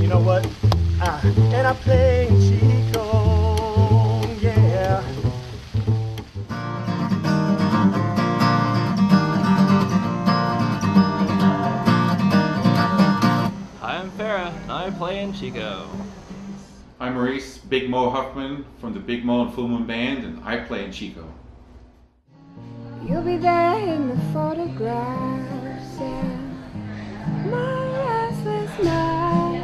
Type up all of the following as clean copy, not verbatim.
You know what? And I play Chico, yeah. Hi, I'm Farah, and I play in Chico. I'm Maurice, Big Mo Huffman from the Big Mo and Full Moon Band, and I play in Chico. You'll be there in the photographs, yeah. My restless mind,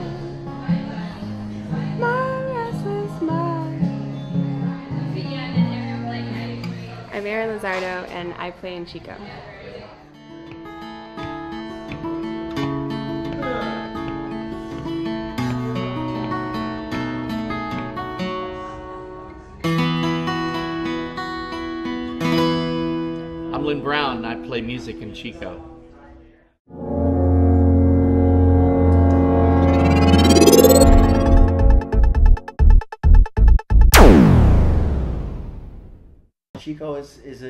my restless mind. I'm Mary Lizardo, and I play in Chico. I'm Lynn Brown, and I play music in Chico. Chico is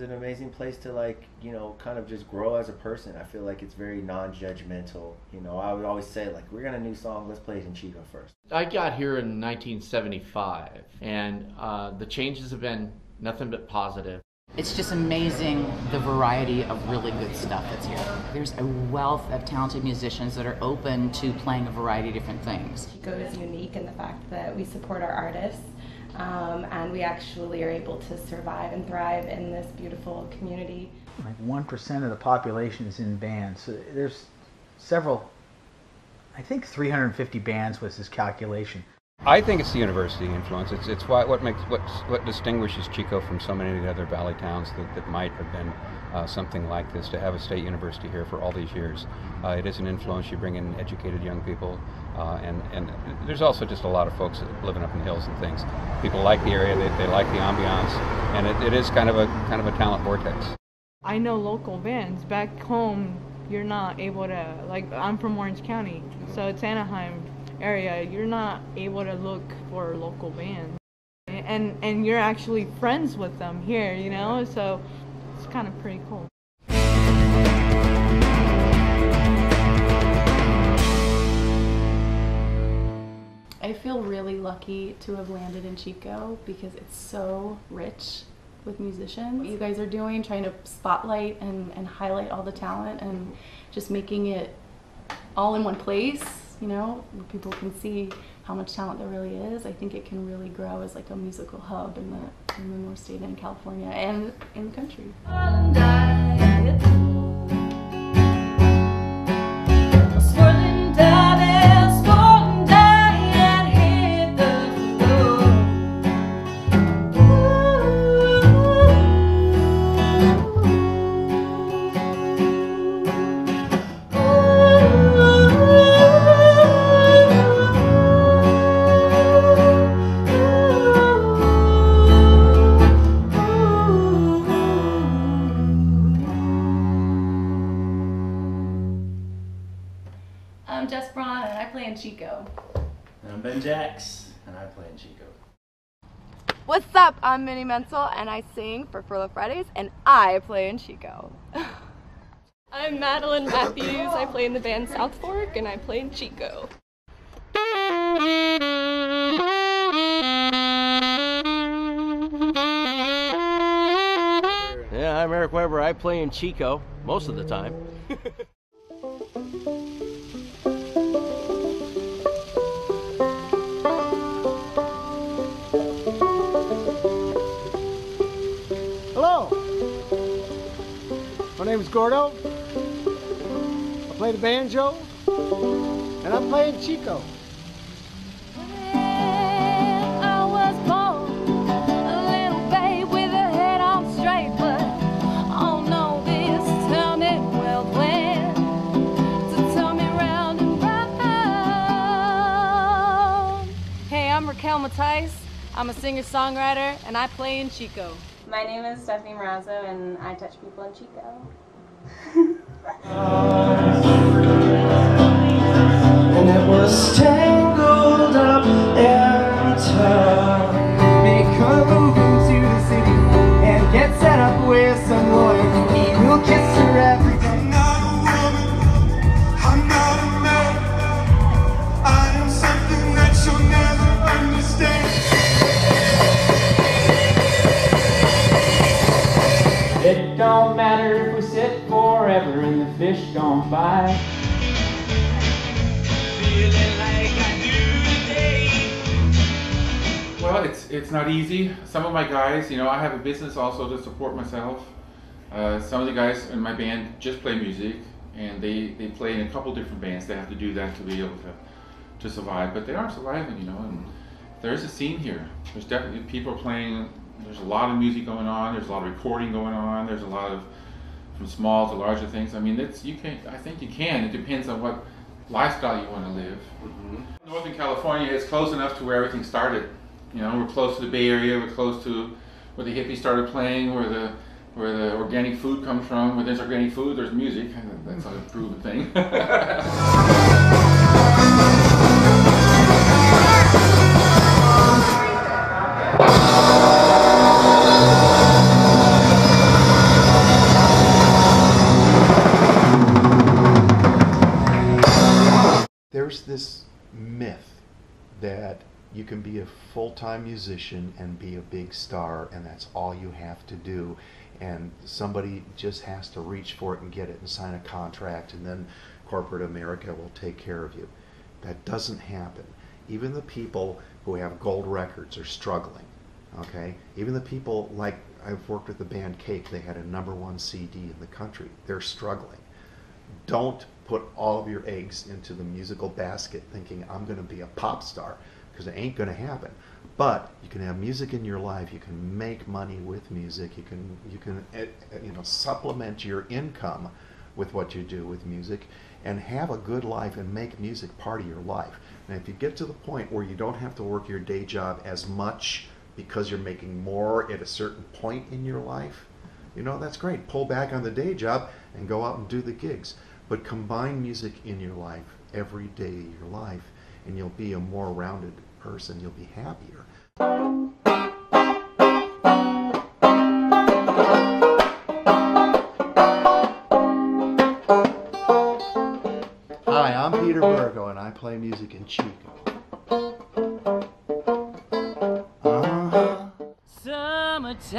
an amazing place to, like, you know, kind of just grow as a person. I feel like it's very non-judgmental. You know, I would always say, like, we're gonna new song, let's play it in Chico first. I got here in 1975, and the changes have been nothing but positive. It's just amazing the variety of really good stuff that's here. There's a wealth of talented musicians that are open to playing a variety of different things. Chico is unique in the fact that we support our artists, and we actually are able to survive and thrive in this beautiful community. Like 1% of the population is in bands. So there's several, I think 350 bands was his calculation. I think it's the university influence. It's what distinguishes Chico from so many of the other valley towns that might have been something like this. To have a state university here for all these years, it is an influence. You bring in educated young people, and there's also just a lot of folks living up in the hills and things. People like the area. They like the ambiance, and it is kind of a talent vortex. I know local bands back home. You're not able to, like, I'm from Orange County, so it's Anaheim area. You're not able to look for local bands, and you're actually friends with them here, you know, so it's kind of pretty cool. I feel really lucky to have landed in Chico because it's so rich with musicians. What you guys are doing, trying to spotlight and highlight all the talent and just making it all in one place, you know, where people can see how much talent there really is. I think it can really grow as like a musical hub in the North State and California and in the country. I'm Jess Braun, and I play in Chico. And I'm Ben Jax, and I play in Chico. What's up? I'm Minnie Menzel, and I sing for Furlough Fridays, and I play in Chico. I'm Madeline Matthews. I play in the band South Fork, and I play in Chico. Yeah, I'm Eric Weber. I play in Chico most of the time. Hello, my name is Gordo. I play the banjo, and I'm playing Chico. I was born a little babe with a head on straight, but oh no, this town it well planned to turn me round and round. Hey, I'm Raquel Matthijs. I'm a singer-songwriter, and I play in Chico. My name is Stephanie Marazzo, and I touch people in Chico. And it was tangled up in town. Come to the city and get set up with some lawyer. He will kiss her every day. I'm not a woman, I'm not a man. don't matter if we sit forever in the fish gone by. Well, it's not easy. Some of my guys, you know, I have a business also to support myself. Some of the guys in my band just play music, and they play in a couple different bands. They have to do that to be able to survive, but they are surviving, you know, and there's a scene here. There's definitely people playing, there's a lot of music going on, there's a lot of recording going on, there's a lot of, from small to larger things. I mean, I think you can, it depends on what lifestyle you want to live. Mm-hmm. Northern California is close enough to where everything started. You know, we're close to the Bay Area, we're close to where the hippies started playing, where the organic food comes from. Where there's organic food, there's music. That's a proven thing. There's this myth that you can be a full-time musician and be a big star, and that's all you have to do, and somebody just has to reach for it and get it and sign a contract, and then corporate America will take care of you. That doesn't happen. Even the people who have gold records are struggling, okay? Even the people, like I've worked with the band Cake, they had a #1 CD in the country. They're struggling. Don't put all of your eggs into the musical basket thinking I'm going to be a pop star, because it ain't going to happen. But you can have music in your life. You can make money with music. You can supplement your income with what you do with music, and have a good life and make music part of your life. And if you get to the point where you don't have to work your day job as much because you're making more at a certain point in your life, you know, that's great. Pull back on the day job and go out and do the gigs. But combine music in your life every day of your life, and you'll be a more rounded person. You'll be happier. Hi, I'm Peter Virgo, and I play music in Chico. Summertime,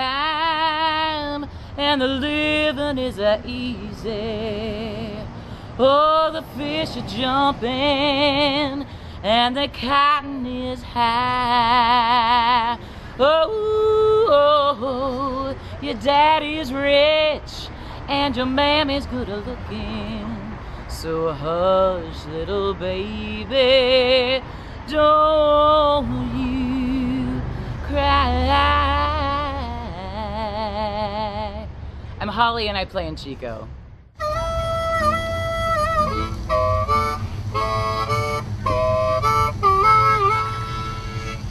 and the living is easy. Oh, the fish are jumping, and the cotton is high. Oh, your daddy's rich, and your mammy's good looking. So hush, little baby, don't you cry. I'm Holly, and I play in Chico.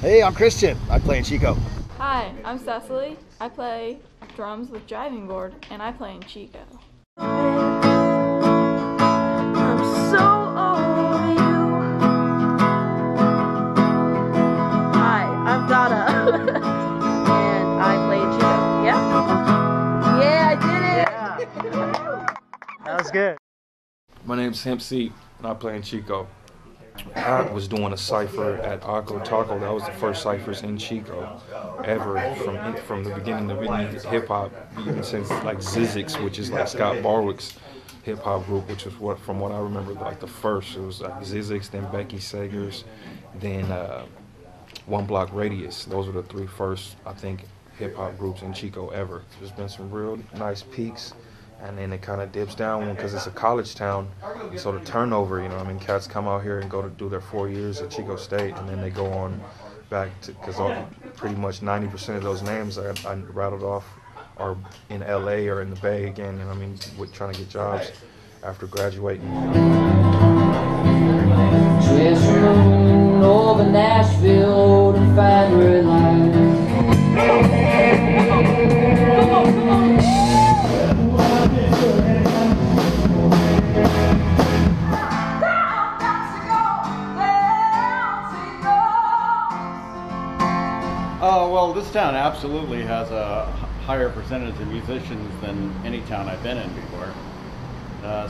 Hey, I'm Christian. I play in Chico. Hi, I'm Cecily. I play drums with Driving Board, and I play in Chico. I'm so over you. Hi, I'm Donna, and I play in Chico. Yeah? Yeah, I did it! Yeah. That was good. My name's Hemp Seat, and I play in Chico. I was doing a cipher at Aco Taco. That was the first ciphers in Chico ever from the beginning of any hip hop, even since like Zizix, which is like Scott Barwick's hip hop group, which was from what I remember, like the first. It was like Zizix, then Becky Sagers, then One Block Radius. Those were the three first, I think, hip hop groups in Chico ever. There's been some real nice peaks, and then it kind of dips down because it's a college town. So the turnover, you know, I mean, cats come out here and go to do their 4 years at Chico State, and then they go on back to, because pretty much 90% of those names I rattled off are in LA or in the Bay again, you know what I mean, with trying to get jobs after graduating. Dressed over Nashville to find her life. Well, this town absolutely has a higher percentage of musicians than any town I've been in before.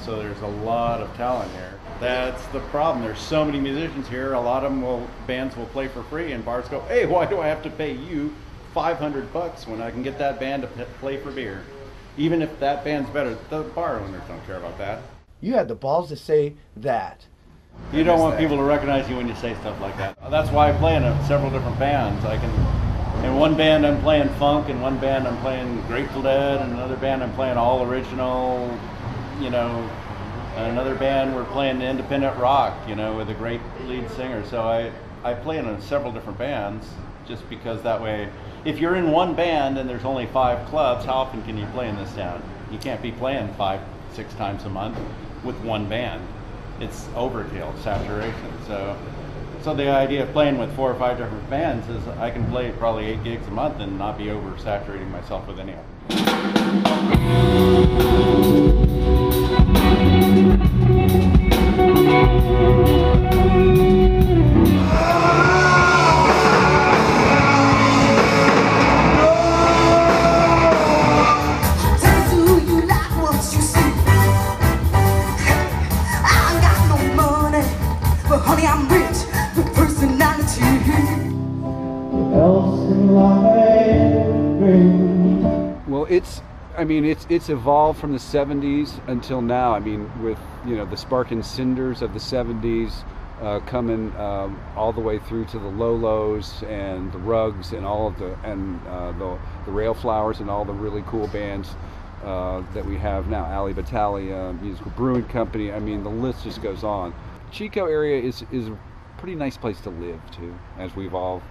So there's a lot of talent here. That's the problem. There's so many musicians here. A lot of them bands will play for free, and bars go, hey, why do I have to pay you $500 when I can get that band to play for beer? Even if that band's better, the bar owners don't care about that. You had the balls to say that. You don't want people to recognize you when you say stuff like that. That's why I play in several different bands. In one band I'm playing funk, in one band I'm playing Grateful Dead, in another band I'm playing all original, you know. In another band we're playing independent rock, you know, with a great lead singer. So I play in several different bands just because that way, if you're in one band and there's only 5 clubs, how often can you play in this town? You can't be playing 5-6 times a month with one band. It's overkill, saturation. So the idea of playing with 4 or 5 different bands is I can play probably 8 gigs a month and not be oversaturating myself with any of Honey, I'm rich with personality. Well, it's evolved from the 70s until now. I mean, with the Spark and Cinders of the 70s coming all the way through to the Lolos and the Rugs and all of the Rail Flowers and all the really cool bands that we have now. Ali Battaglia, Musical Brewing Company. I mean, the list just goes on. Chico area is a pretty nice place to live too, as we've all,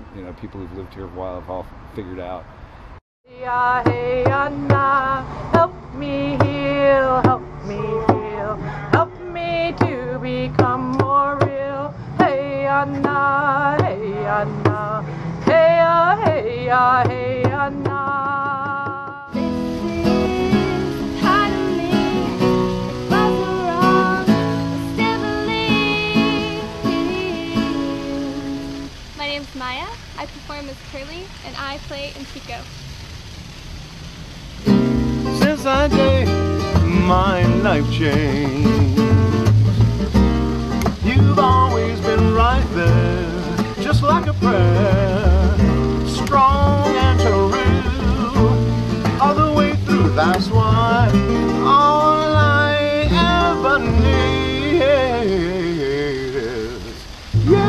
people who've lived here a while have all figured out. Hey, Anna, help me heal, help me heal, help me to become more real. Hey, Anna, hey, Anna, hey, hey, hey, Anna. Maya, I perform as Curly, and I play in Chico. Since that day, my life changed. You've always been right there, just like a prayer, strong and true, all the way through. That's why all I ever need is you.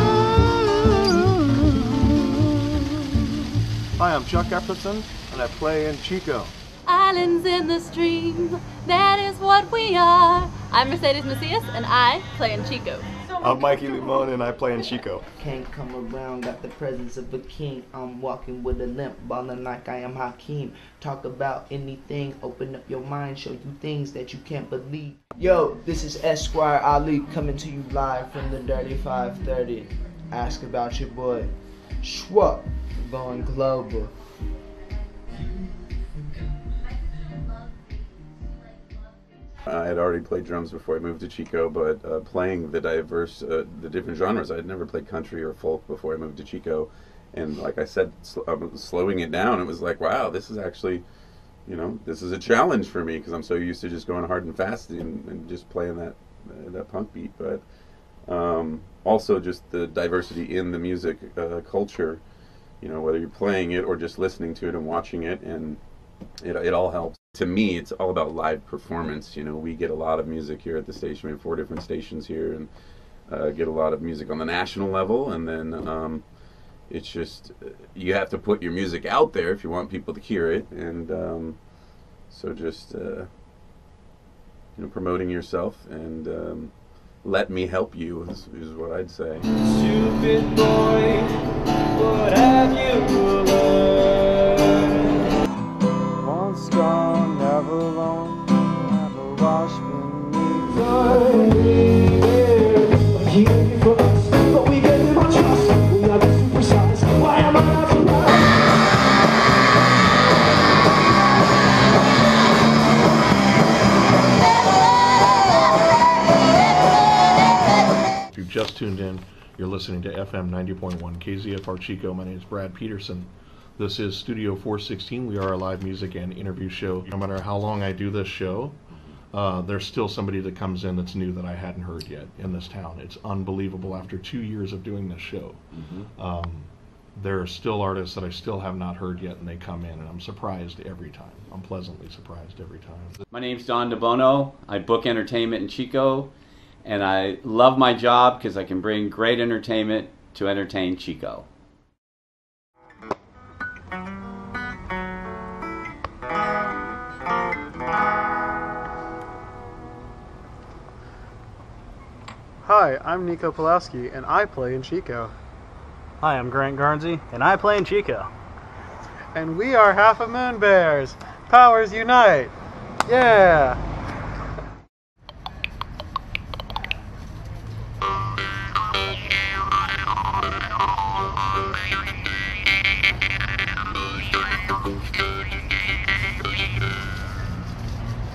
Hi, I'm Chuck Epperson, and I play in Chico. Islands in the stream, that is what we are. I'm Mercedes Macias, and I play in Chico. I'm Mikey Limon, and I play in Chico. Can't come around, got the presence of a king. I'm walking with a limp, ballin' like I am Hakeem. Talk about anything, open up your mind, show you things that you can't believe. Yo, this is Esquire Ali coming to you live from the Dirty 530. Ask about your boy. Schwupp, going global. I had already played drums before I moved to Chico, but playing the different genres, I had never played country or folk before I moved to Chico. And like I said, slowing it down, it was like, wow, this is actually, this is a challenge for me because I'm so used to just going hard and fast and just playing that punk beat. But also just the diversity in the music culture, whether you're playing it or just listening to it and watching it, and it all helps. To me, it's all about live performance. We get a lot of music here at the station. We have 4 different stations here, and get a lot of music on the national level. And then it's just you have to put your music out there if you want people to hear it. And so just promoting yourself and let me help you is what I'd say. Stupid boy, what have you learned? Once gone, never alone, never washed beneath the waves. Here before us, but we get in my trust. We are too precise. Why am I not to If you've just tuned in, you're listening to FM 90.1 KZFR Chico. My name is Brad Peterson. This is Studio 416. We are a live music and interview show. No matter how long I do this show, there's still somebody that comes in that's new that I hadn't heard yet in this town. It's unbelievable after 2 years of doing this show. there are still artists that I still have not heard yet, and they come in, and I'm surprised every time. I'm pleasantly surprised every time. My name's Don DeBono. I book entertainment in Chico, and I love my job because I can bring great entertainment to entertain Chico. Hi, I'm Nico Pulowski, and I play in Chico. Hi, I'm Grant Garnsey, and I play in Chico. And we are Half a Moon Bears. Powers unite! Yeah!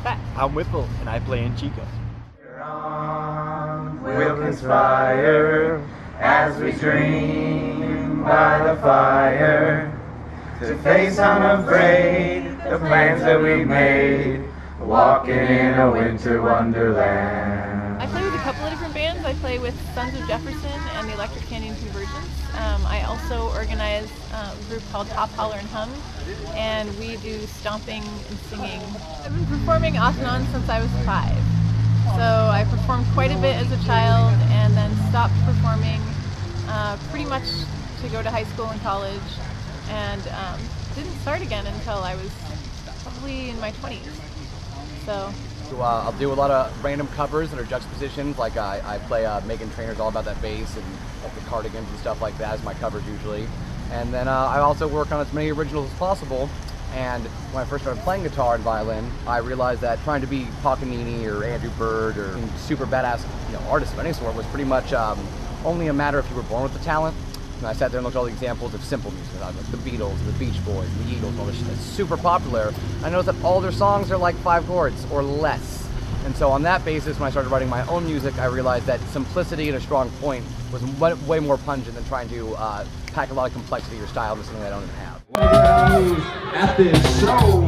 Hi, I'm Whipple, and I play in Chico. We'll conspire as we dream by the fire to face unafraid the plans that we made, walking in a winter wonderland. I play with a couple of different bands. I play with Sons of Jefferson and the Electric Canyon Convergence. I also organize a group called Hop, Holler, and Hum, and we do stomping and singing. I've been performing off and on since I was 5. So I performed quite a bit as a child and then stopped performing pretty much to go to high school and college, and didn't start again until I was probably in my 20s. So I'll do a lot of random covers that are juxtapositions, like I play Megan Trainor's All About That Bass and like the Cardigans and stuff like that as my covers usually. And then I also work on as many originals as possible. And when I first started playing guitar and violin, I realized that trying to be Paganini or Andrew Bird or super badass artists of any sort was pretty much only a matter if you were born with the talent. And I sat there and looked at all the examples of simple music, like the Beatles and the Beach Boys and the Eagles and all this shit that's super popular. I noticed that all their songs are like 5 chords or less. And so on that basis, when I started writing my own music, I realized that simplicity and a strong point was way more pungent than trying to pack a lot of complexity or style into something I don't even have. At this show,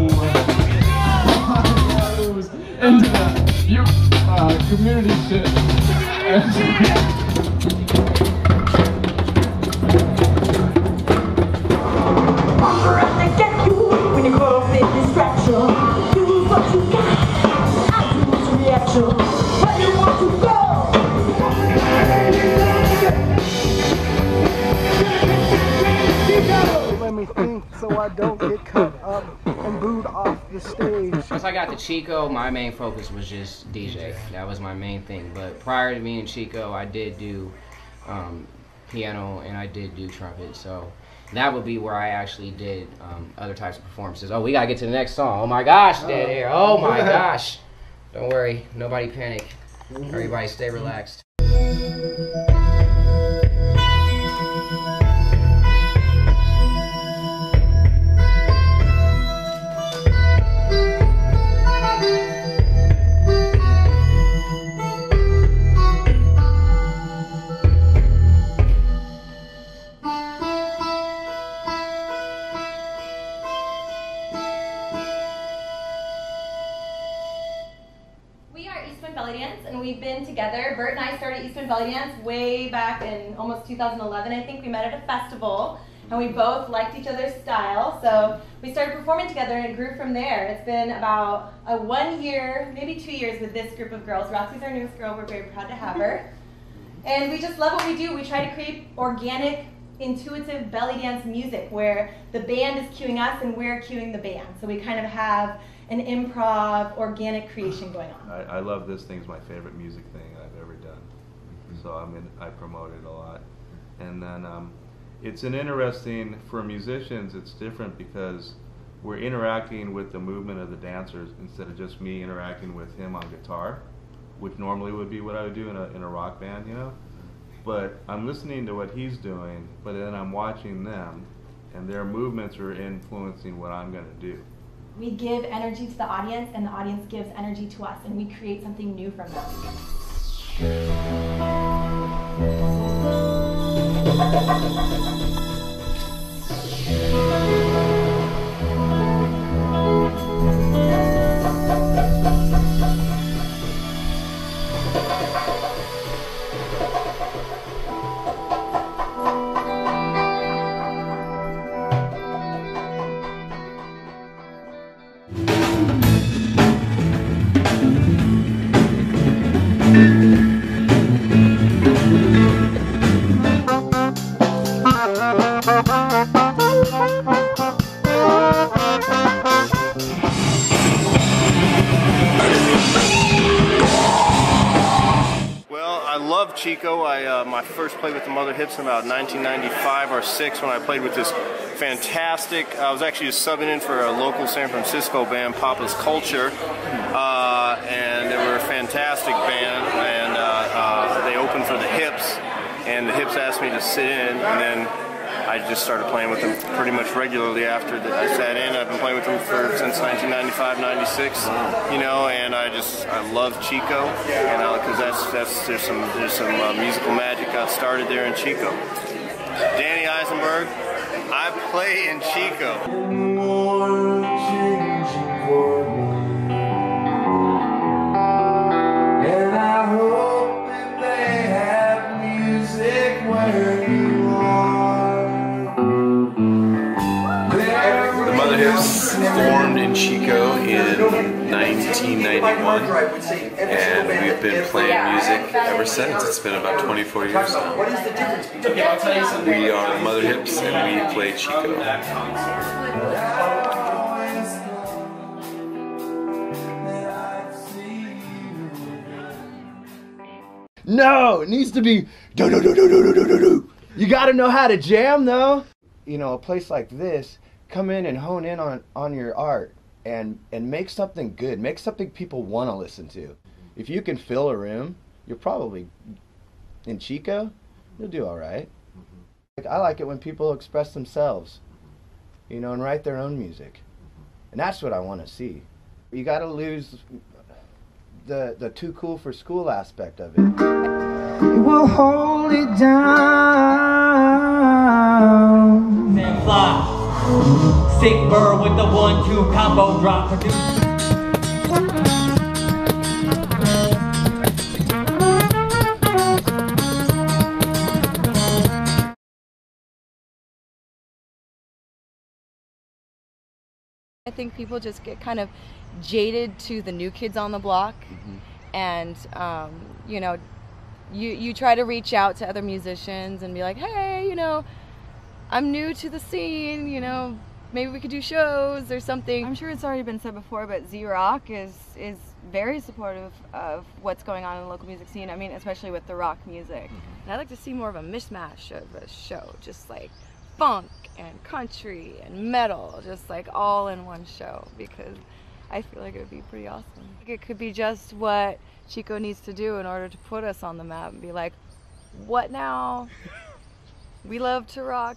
and you community shit. When you call up the distraction, use what you got. I do reaction. Where you want to go? Let me think so I don't get cut up and booed off the stage. Once I got to Chico, my main focus was just DJ. That was my main thing. But prior to me in Chico, I did do piano and I did do trumpet. So that would be where I actually did other types of performances. Oh, we gotta get to the next song. Oh my gosh, dead air. Oh my gosh. Don't worry, nobody panic. Everybody stay relaxed. And we've been together. Bert and I started Eastman Belly Dance way back in almost 2011. I think we met at a festival and we both liked each other's style. So we started performing together and it grew from there. It's been about 1 year, maybe 2 years with this group of girls. Roxy's our newest girl. We're very proud to have her. And we just love what we do. We try to create organic, intuitive belly dance music where the band is cueing us and we're cueing the band. So we kind of have an improv, organic creation going on. I love this thing. It's my favorite music thing I've ever done. So I promote it a lot. And then it's an interesting, for musicians, it's different because we're interacting with the movement of the dancers instead of just me interacting with him on guitar, which normally would be what I would do in a rock band, you know? But I'm listening to what he's doing, but then I'm watching them, and their movements are influencing what I'm gonna do. We give energy to the audience, and the audience gives energy to us, and we create something new from them. I love Chico. My first played with the Mother Hips in about 1995 or 6 when I played with this fantastic, I was actually just subbing in for a local San Francisco band, Papa's Culture, and they were a fantastic band, and they opened for the Hips, and the Hips asked me to sit in, and then I just started playing with them pretty much regularly after that. I sat in. I've been playing with them since 1995, 96. You know, and I love Chico, you know, because there's some musical magic got started there in Chico. Danny Eisenberg, I play in Chico. And I hope that they have music where you are. The Mother Hips formed in Chico in 1991, and we've been playing music ever since. It's been about 24 years now. We are the Mother Hips, and we play Chico. No, it needs to be do do do do do do do do. You gotta know how to jam though. You know, a place like this, come in and hone in on your art and make something good. Make something people want to listen to. If you can fill a room, you're probably in Chico, you'll do all right. I like it when people express themselves, you know, and write their own music. And that's what I want to see. You got to lose the too cool for school aspect of it. We'll hold it down. Sam Fly, Sick Bird with the 1-2 combo drop produce. I think people just get kind of jaded to the new kids on the block, and you know, you try to reach out to other musicians and be like, hey, you know, I'm new to the scene, you know, maybe we could do shows or something. I'm sure it's already been said before, but Z-Rock is very supportive of what's going on in the local music scene. I mean, especially with the rock music. And I'd like to see more of a mishmash of a show, just like funk and country and metal, just like all in one show, because I feel like it would be pretty awesome. It could be just what Chico needs to do in order to put us on the map and be like, what now? We love to rock.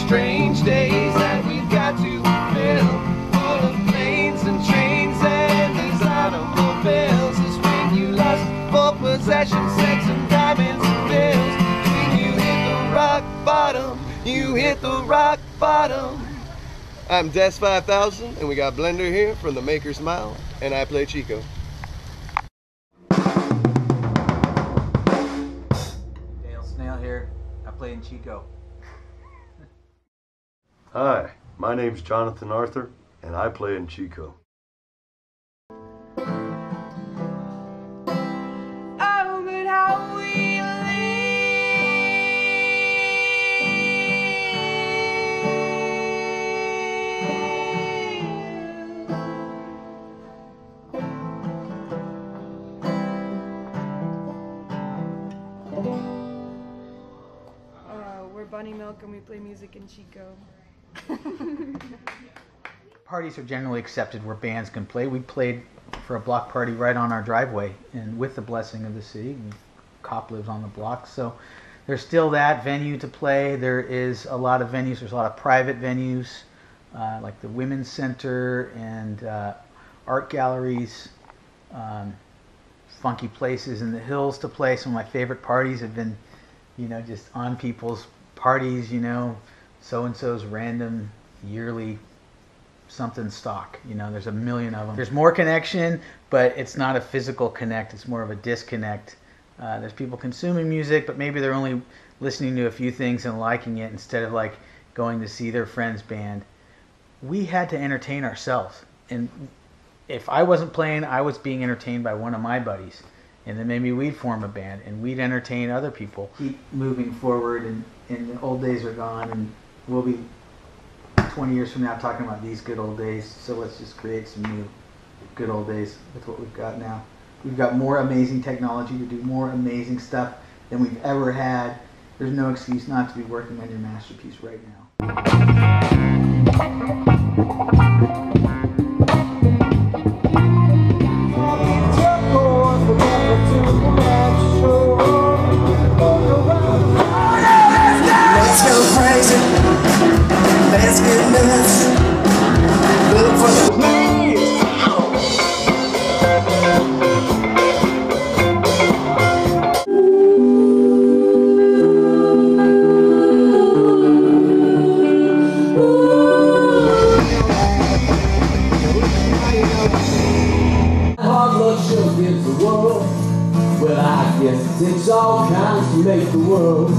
Strange days that we've got to fill, full of planes and trains and these automobiles. Is when you lust for possession, sex and diamonds and bills. When you hit the rock bottom, you hit the rock bottom. I'm Des 5000, and we got Blender here from the Maker's Mile, and I play Chico. Dale Snail here. I play in Chico. Hi, my name's Jonathan Arthur, and I play in Chico. Oh, but how we We're Bunny Milk and we play music in Chico. Parties are generally accepted where bands can play. We played for a block party right on our driveway, and with the blessing of the city. Cop lives on the block, so there's still that venue to play. There is a lot of venues. There's a lot of private venues, like the Women's Center and art galleries, funky places in the hills to play. Some of my favorite parties have been, you know, just on people's parties, you know, so-and-so's random yearly something stock. You know, there's a million of them. There's more connection, but it's not a physical connect. It's more of a disconnect. There's people consuming music, but maybe they're only listening to a few things and liking it instead of like going to see their friend's band. We had to entertain ourselves and if I wasn't playing, I was being entertained by one of my buddies. And then maybe we'd form a band and we'd entertain other people. Keep moving forward, and the old days are gone, and we'll be 20 years from now talking about these good old days. So let's just create some new good old days with what we've got now. We've got more amazing technology to do more amazing stuff than we've ever had. There's no excuse not to be working on your masterpiece right now. Let's go crazy. Let's get nuts. Look for the place. Hard luck show against the world. Well, I guess it takes all kinds to make the world.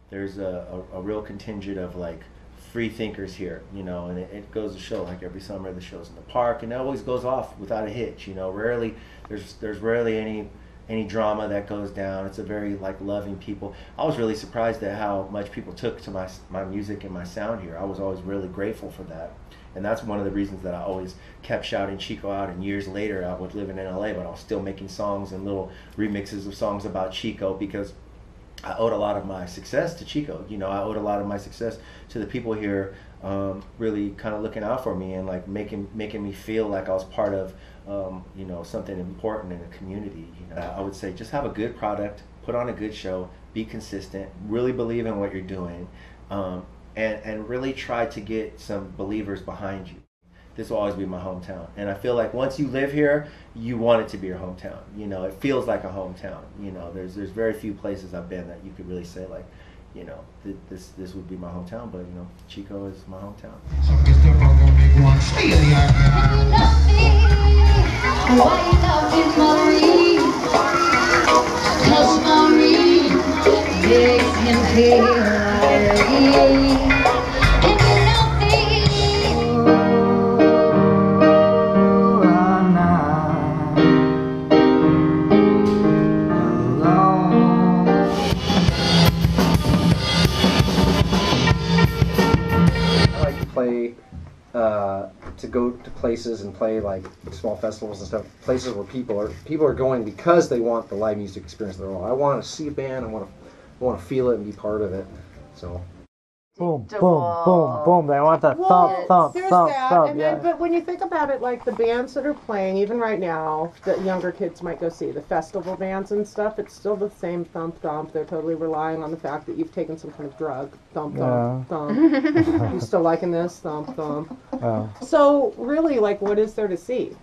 There's a real contingent of like free thinkers here, you know, and it goes to show. Like every summer the show's in the park, and it always goes off without a hitch, you know. Rarely there's rarely any drama that goes down. It's a very like loving people. I was really surprised at how much people took to my music and my sound here. I was always really grateful for that, and that's one of the reasons that I always kept shouting Chico out. And years later I was living in LA, but I was still making songs and little remixes of songs about Chico, because I owed a lot of my success to Chico. You know, I owed a lot of my success to the people here, really kind of looking out for me and like making me feel like I was part of, you know, something important in the community. You know, I would say just have a good product, put on a good show, be consistent, really believe in what you're doing, and really try to get some believers behind you. This will always be my hometown, and I feel like once you live here, you want it to be your hometown. You know, it feels like a hometown. You know, there's very few places I've been that you could really say like, you know, this would be my hometown. But you know, Chico is my hometown. To go to places and play like small festivals and stuff, places where people are going because they want the live music experience. They're all, I want to see a band, I want to feel it and be part of it. So boom, boom, boom, boom. They want the thump, thump, there's thump, that. thump. And Yeah. then, but when you think about it, like the bands that are playing, even right now, that younger kids might go see, the festival bands and stuff, it's still the same thump, thump. They're totally relying on the fact that you've taken some kind of drug. Thump, thump, thump. You still liking this? Thump, thump. Oh. So really, like, what is there to see?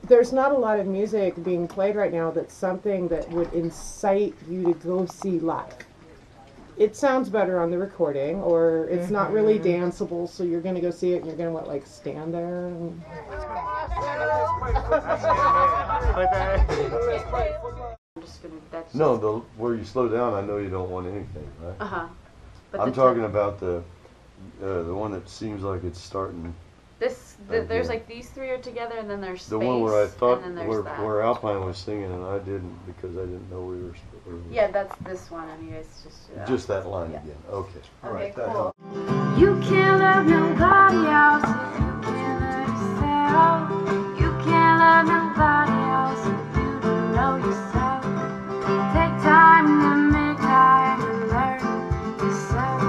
There's not a lot of music being played right now that's something that would incite you to go see live. It sounds better on the recording, or it's not really danceable, so you're going to go see it and you're going to, like, stand there and... No, where you slow down, I know you don't want anything, right? Uh-huh. But I'm talking about the one that seems like it's starting. There's like these three are together, and then there's space, The one where I thought and then there's where Alpine was singing and I didn't because I didn't know we were. Yeah, that's this one, and you guys Just that line again. Okay. All right. That helps. You can't love nobody else if you can't love yourself. You can't love nobody else if you don't know yourself. Take time to make time to learn yourself.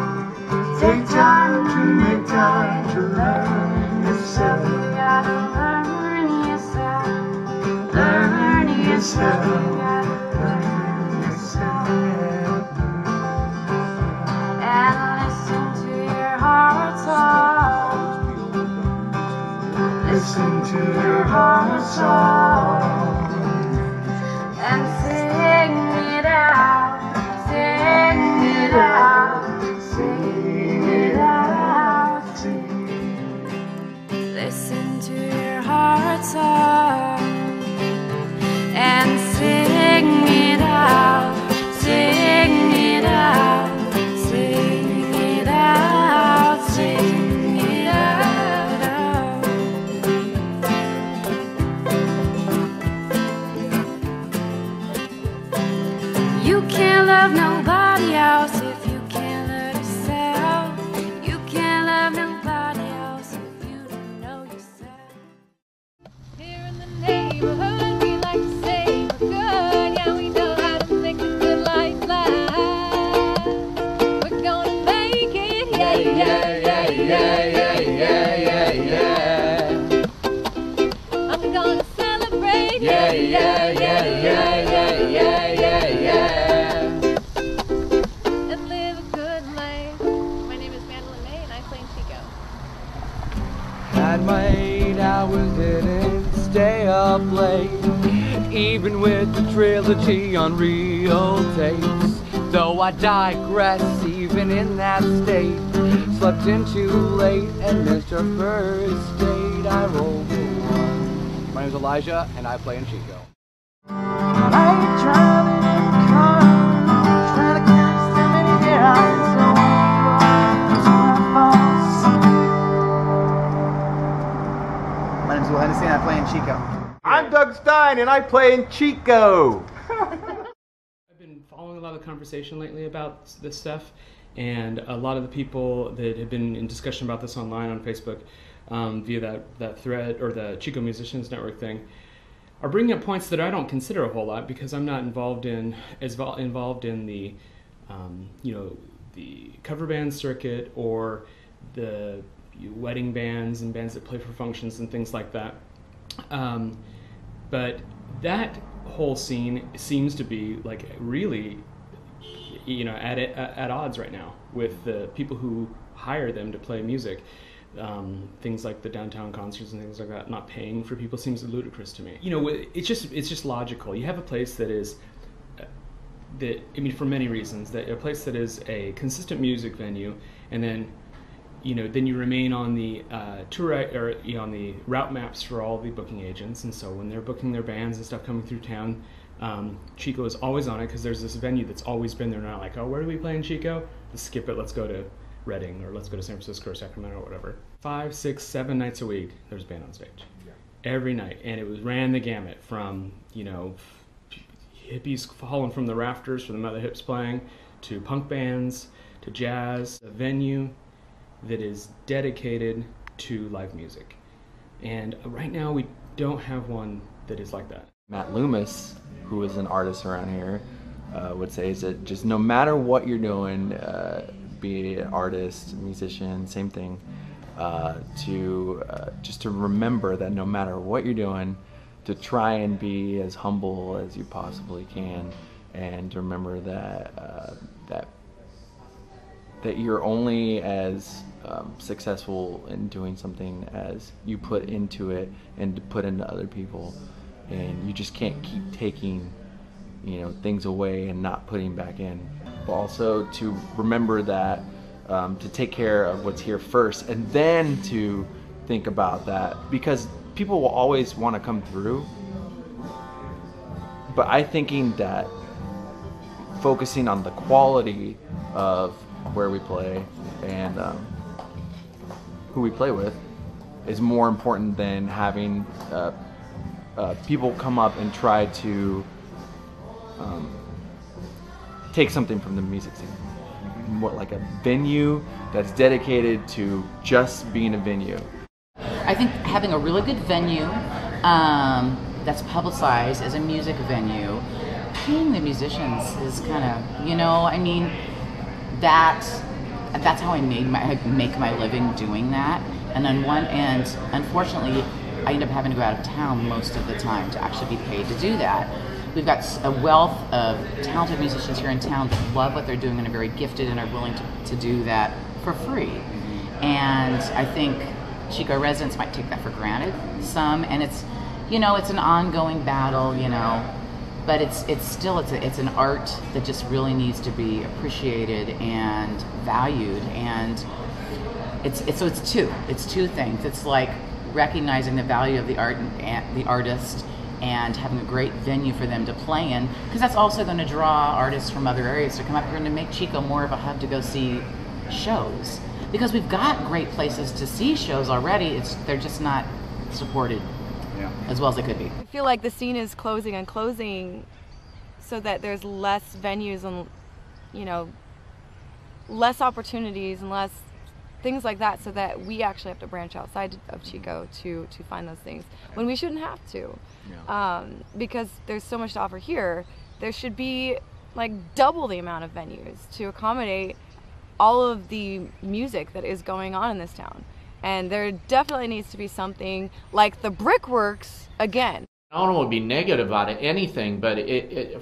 Take time to make time to learn yourself. You gotta learn yourself. Learn yourself. You gotta learn yourself. And listen to your heart's song. Listen to your heart's song. And sing it out. Sing it out. Sing it out. Listen to your heart's song. And sing it out. Sing it out. Sing it out, sing it out. at my 8 hours didn't stay up late, even with the trilogy on real tapes. Though I digress, even in that state, slept in too late and missed our first date. I rolled a 1. My name's Elijah, and I play in Chico. My name's Will Hennessy and I play in Chico. I'm Doug Stein and I play in Chico. I've been following a lot of the conversation lately about this stuff, and a lot of the people that have been in discussion about this online on Facebook via that thread or the Chico Musicians Network thing are bringing up points that I don't consider a whole lot because I'm not involved in the the cover band circuit or the wedding bands and bands that play for functions and things like that. But that whole scene seems to be like really, at odds right now with the people who hire them to play music. Things like the downtown concerts and things like that, not paying for people seems ludicrous to me. It's just logical. You have a place that is for many reasons, that a place that is a consistent music venue, and then you remain on the tour or on the route maps for all the booking agents, and so when they're booking their bands and stuff coming through town, Chico is always on it because there's this venue that's always been there. Not like, oh, where do we play in Chico? Let's skip it. Let's go to Reading, or let's go to San Francisco or Sacramento or whatever. 5, 6, 7 nights a week, there's a band on stage. Yeah. Every night, and it ran the gamut from hippies falling from the rafters for the Mother Hips playing, to punk bands, to jazz. A venue that is dedicated to live music, and right now we don't have one that is like that. Matt Loomis, who is an artist around here, would say is that just no matter what you're doing, be it artist, musician, same thing, just to remember that no matter what you're doing, to try and be as humble as you possibly can, and to remember that that you're only as successful in doing something as you put into it and put into other people, and you just can't keep taking things away and not putting back in. But also to remember that to take care of what's here first, and then to think about that, because people will always want to come through, but I thinking that focusing on the quality of where we play and who we play with is more important than having people come up and try to take something from the music scene. More like a venue that's dedicated to just being a venue. I think having a really good venue that's publicized as a music venue, paying the musicians is kind of, that's how I make my living doing that. And on one end, unfortunately, I end up having to go out of town most of the time to actually be paid to do that. We've got a wealth of talented musicians here in town that love what they're doing and are very gifted and are willing to do that for free. And I think Chico residents might take that for granted, some, and it's an ongoing battle, but it's still an art that just really needs to be appreciated and valued, and it's two things. It's like recognizing the value of the art and the artist, and having a great venue for them to play in, because that's also going to draw artists from other areas to come up here and to make Chico more of a hub to go see shows. Because we've got great places to see shows already, they're just not supported as well as they could be. I feel like the scene is closing and closing so that there's less venues and, less opportunities and less things like that, so that we actually have to branch outside of Chico to find those things when we shouldn't have to. Because there's so much to offer here. There should be like double the amount of venues to accommodate all of the music that is going on in this town. And there definitely needs to be something like the Brickworks again. I don't want to be negative about anything, but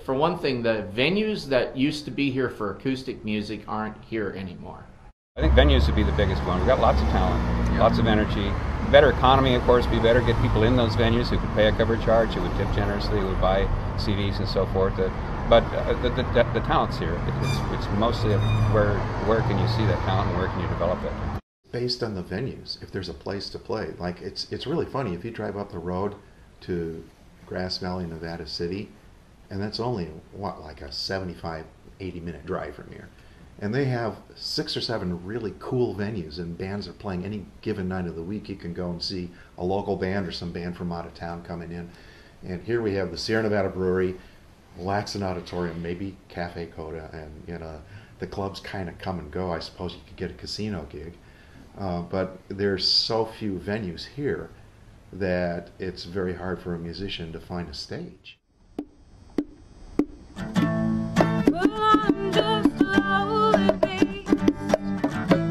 for one thing, the venues that used to be here for acoustic music aren't here anymore. I think venues would be the biggest one. We've got lots of talent, lots of energy, better economy, of course, be better, get people in those venues who could pay a cover charge, who would tip generously, who would buy CDs and so forth. But the talent's here. It's mostly where can you see that talent and where can you develop it. Based on the venues, if there's a place to play. Like it's really funny if you drive up the road to Grass Valley, Nevada City, and that's only like a 75, 80-minute drive from here. And they have 6 or 7 really cool venues, and bands are playing any given night of the week. You can go and see a local band or some band from out of town coming in. And here we have the Sierra Nevada Brewery, Laxon Auditorium, maybe Cafe Coda, and the clubs kind of come and go. I suppose you could get a casino gig. But there's so few venues here that it's very hard for a musician to find a stage.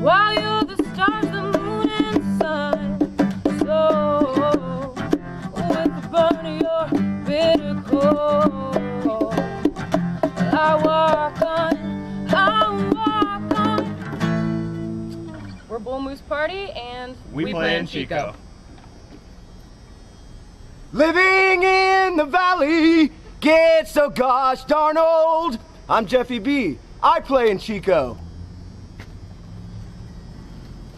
While you're the stars, the moon and sun, so with the burn of your bitter cold, I walk on. We're Bull Moose Party, and we play in Chico. Living in the valley gets so gosh darn old. I'm Jeffy B. I play in Chico.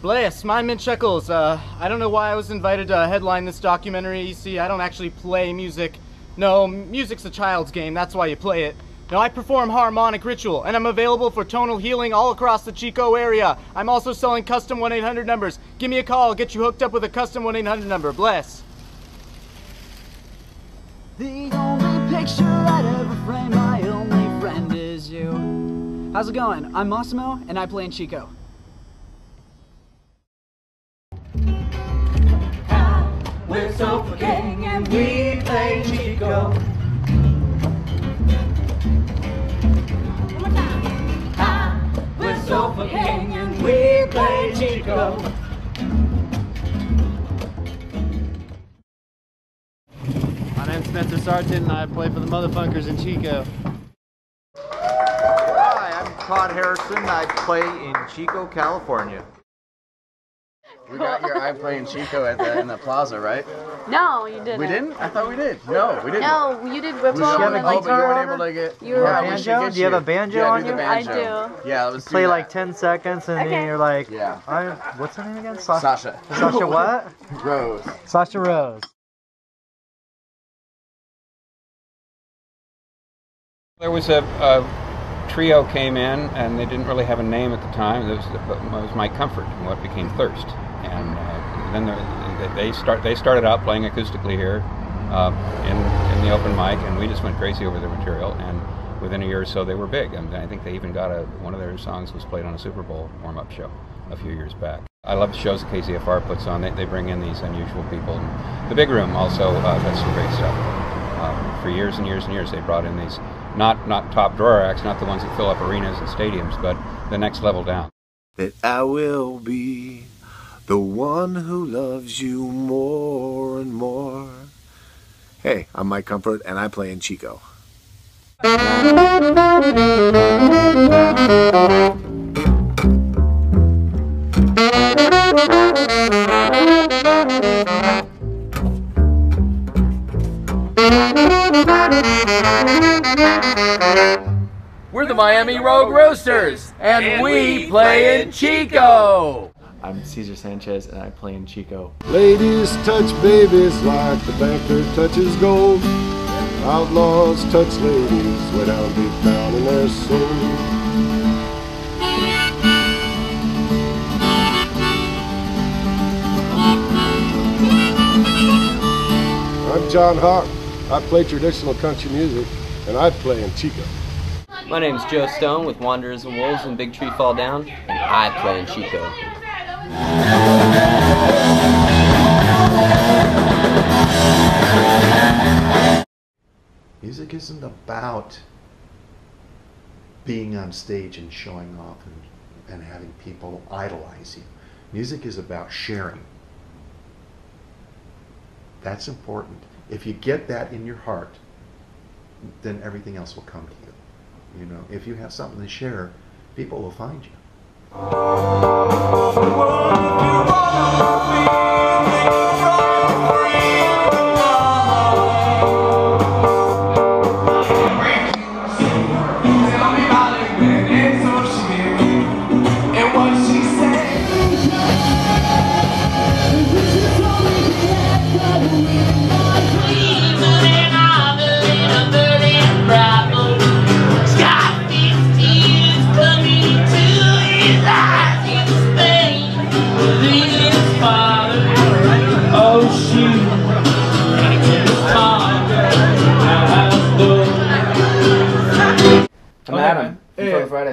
Bless, my Mint Shekels. I don't know why I was invited to headline this documentary. You see, I don't actually play music. No, music's a child's game, that's why you play it. No, I perform harmonic ritual, and I'm available for tonal healing all across the Chico area. I'm also selling custom 1-800 numbers. Give me a call, I'll get you hooked up with a custom 1-800 number. Bless. The only picture I'd ever frame, my only friend is you. How's it going? I'm Massimo, and I play in Chico. We're Sofa King and we play Chico. We're Sofa King and we play Chico. My name's Spencer Sarton, and I play for the Motherfuckers in Chico. Hi, I'm Todd Harrison. I play in Chico, California. We got your I play in Chico in the plaza, right? No, you didn't. We didn't? I thought we did. No, we didn't. No, you did. But you weren't able to get. You were yeah, banjo? Do you have a banjo on you? I do. Yeah, let's play like 10 seconds and then you're like, what's her name again? Sasha. Sasha what? Rose. Sasha Rose. There was a trio came in, and they didn't really have a name at the time. It was My Comfort, and what became Thirst. And then they started out playing acoustically here in the open mic, and we just went crazy over their material. And within a year or so, they were big. I mean, I think they even got one of their songs was played on a Super Bowl warm-up show a few years back. I love the shows that KZFR puts on. They bring in these unusual people. And the Big Room also does some great stuff. For years and years and years, they brought in these not top drawer acts, not the ones that fill up arenas and stadiums, but the next level down. That I will be the one who loves you more and more. Hey, I'm Mike Comfort, and I play in Chico. We're the Miami Rogue Roasters, and we play in Chico. I'm Cesar Sanchez, and I play in Chico. Ladies touch babies like the banker touches gold. Outlaws touch ladies way down deep down in their soul. I'm John Hawk. I play traditional country music, and I play in Chico. My name's Joe Stone with Wanderers and Wolves and Big Tree Fall Down, and I play in Chico. Music isn't about being on stage and showing off and having people idolize you. Music is about sharing. That's important. If you get that in your heart, then everything else will come to you. You know, if you have something to share, people will find you.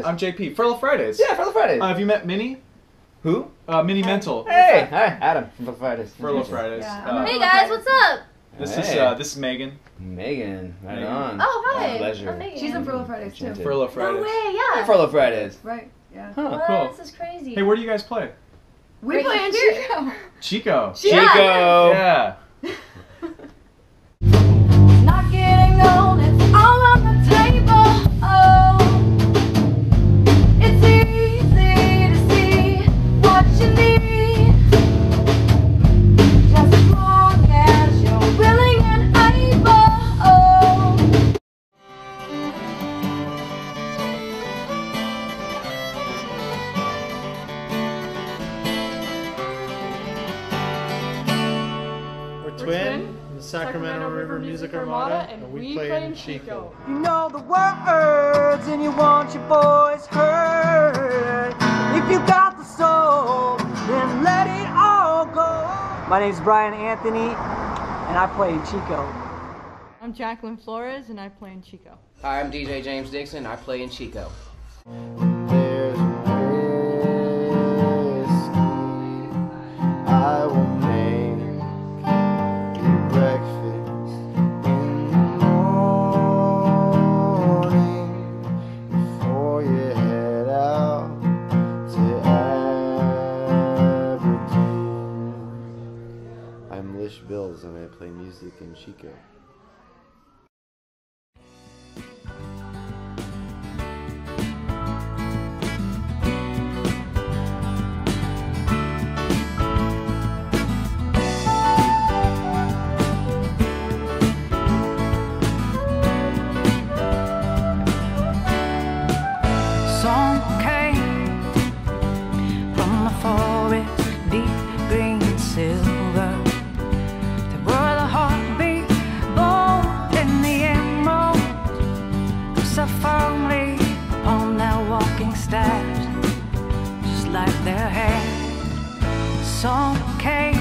I'm JP. Furlough Fridays. Yeah, Furlough Fridays. Have you met Minnie? Who? Minnie Mental. Hey, hi, Adam from Furlough Fridays. Furlough Fridays. Hey guys, what's up? This Hey. is Megan. Megan, right Megan. on. Oh, hi. My pleasure. I'm Megan. She's in Furlough Fridays too. Furlough Fridays. No way, yeah. Furlough Fridays. Right. Yeah. Huh, What? cool. This is crazy. Hey, where do you guys play? We play in Chico. Chico. Chico. Yeah. Not getting old, it's all on the table. Oh, it's easy to see what you need. Just as long as you're willing and able. Oh. We're Twin, the Sacramento River Music Armada, and we play in Chico. You know the words and you want your voice heard. If you got the soul, then let it all go. My name's Brian Anthony, and I play in Chico. I'm Jacqueline Flores, and I play in Chico. Hi, I'm DJ James Dixon. I play in Chico. There's whiskey. I will make you breakfast in the morning before you head out to Aberdeen. I'm Lish Bills and I play music in Chico. Song came from the forest, deep green and silver. They were the heartbeat, born in the emerald. So firmly upon their walking steps, just like their hand. Song came